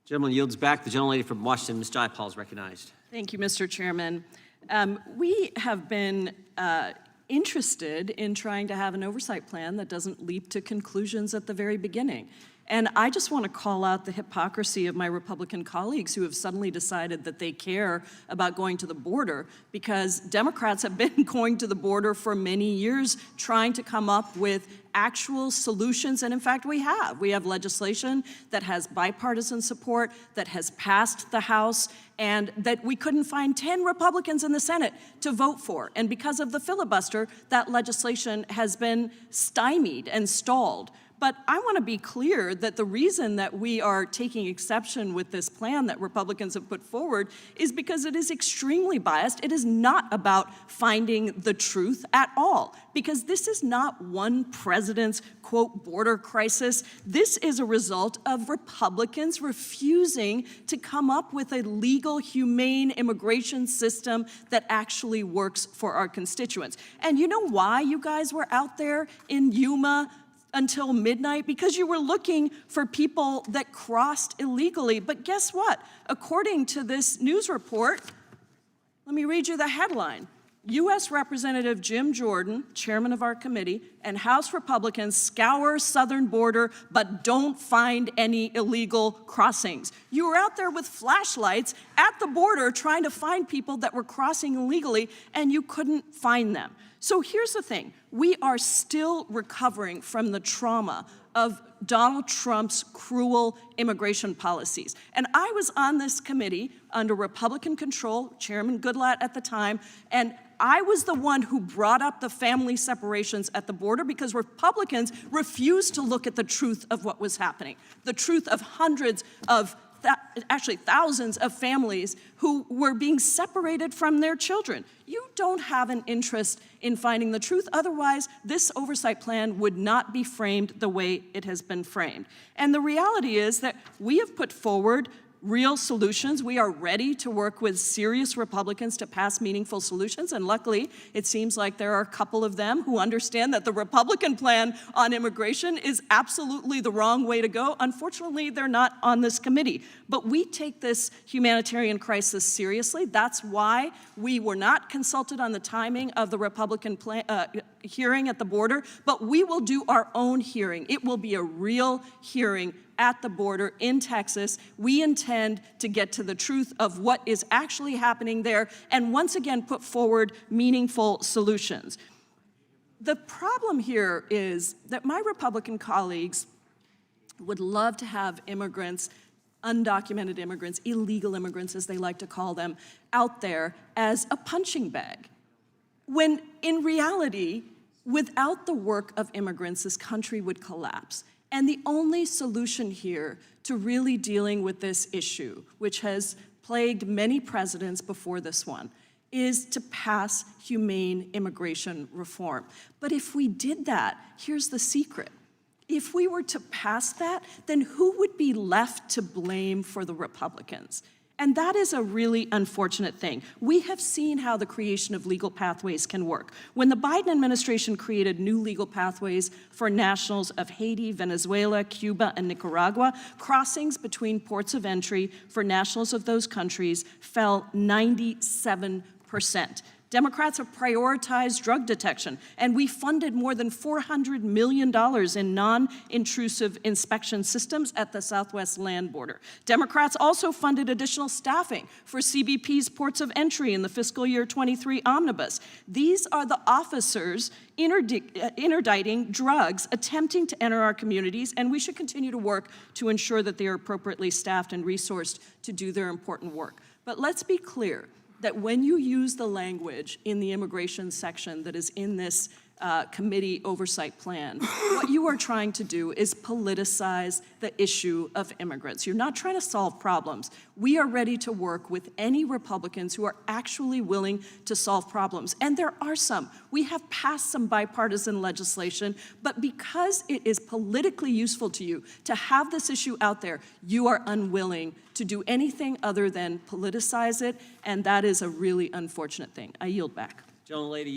Gentleman yields back. The gentlelady from Washington, Ms. Jayapal, is recognized. Thank you, Mr. Chairman. We have been interested in trying to have an oversight plan that doesn't leap to conclusions at the very beginning. And I just want to call out the hypocrisy of my Republican colleagues who have suddenly decided that they care about going to the border, because Democrats have been going to the border for many years trying to come up with actual solutions. And in fact, we have legislation that has bipartisan support, that has passed the House, and that we couldn't find 10 Republicans in the Senate to vote for. And because of the filibuster, that legislation has been stymied and stalled. But I want to be clear that the reason that we are taking exception with this plan that Republicans have put forward is because it is extremely biased. It is not about finding the truth at all, because this is not one president's, quote, border crisis. This is a result of Republicans refusing to come up with a legal, humane immigration system that actually works for our constituents. And you know why you guys were out there in Yuma until midnight? Because you were looking for people that crossed illegally. But guess what? According to this news report, let me read you the headline. U.S. Representative Jim Jordan, chairman of our committee, and House Republicans scour southern border but don't find any illegal crossings. You were out there with flashlights at the border trying to find people that were crossing illegally, and you couldn't find them. So here's the thing. We are still recovering from the trauma of Donald Trump's cruel immigration policies. And I was on this committee under Republican control, Chairman Goodlatte at the time, and I was the one who brought up the family separations at the border because Republicans refused to look at the truth of what was happening, the truth of hundreds of actually thousands of families who were being separated from their children. You don't have an interest in finding the truth. Otherwise, this oversight plan would not be framed the way it has been framed. And the reality is that we have put forward real solutions. We are ready to work with serious Republicans to pass meaningful solutions, and luckily, it seems like there are a couple of them who understand that the Republican plan on immigration is absolutely the wrong way to go. Unfortunately, they're not on this committee. But we take this humanitarian crisis seriously. That's why we were not consulted on the timing of the Republican hearing at the border, but we will do our own hearing. It will be a real hearing at the border in Texas. We intend to get to the truth of what is actually happening there and once again put forward meaningful solutions. The problem here is that my Republican colleagues would love to have immigrants, undocumented immigrants, illegal immigrants as they like to call them, out there as a punching bag. When in reality, without the work of immigrants, this country would collapse. And the only solution here to really dealing with this issue, which has plagued many presidents before this one, is to pass humane immigration reform. But if we did that, here's the secret. If we were to pass that, then who would be left to blame for the Republicans? And that is a really unfortunate thing. We have seen how the creation of legal pathways can work. When the Biden administration created new legal pathways for nationals of Haiti, Venezuela, Cuba, and Nicaragua, crossings between ports of entry for nationals of those countries fell 97%. Democrats have prioritized drug detection, and we funded more than $400 million in non-intrusive inspection systems at the Southwest land border. Democrats also funded additional staffing for CBP's ports of entry in the fiscal year 23 omnibus. These are the officers interdicting drugs attempting to enter our communities, and we should continue to work to ensure that they are appropriately staffed and resourced to do their important work. But let's be clear that when you use the language in the immigration section that is in this committee oversight plan, what you are trying to do is politicize the issue of immigrants. You're not trying to solve problems. We are ready to work with any Republicans who are actually willing to solve problems. And there are some. We have passed some bipartisan legislation, but because it is politically useful to you to have this issue out there, you are unwilling to do anything other than politicize it, and that is a really unfortunate thing. I yield back. Gentlelady.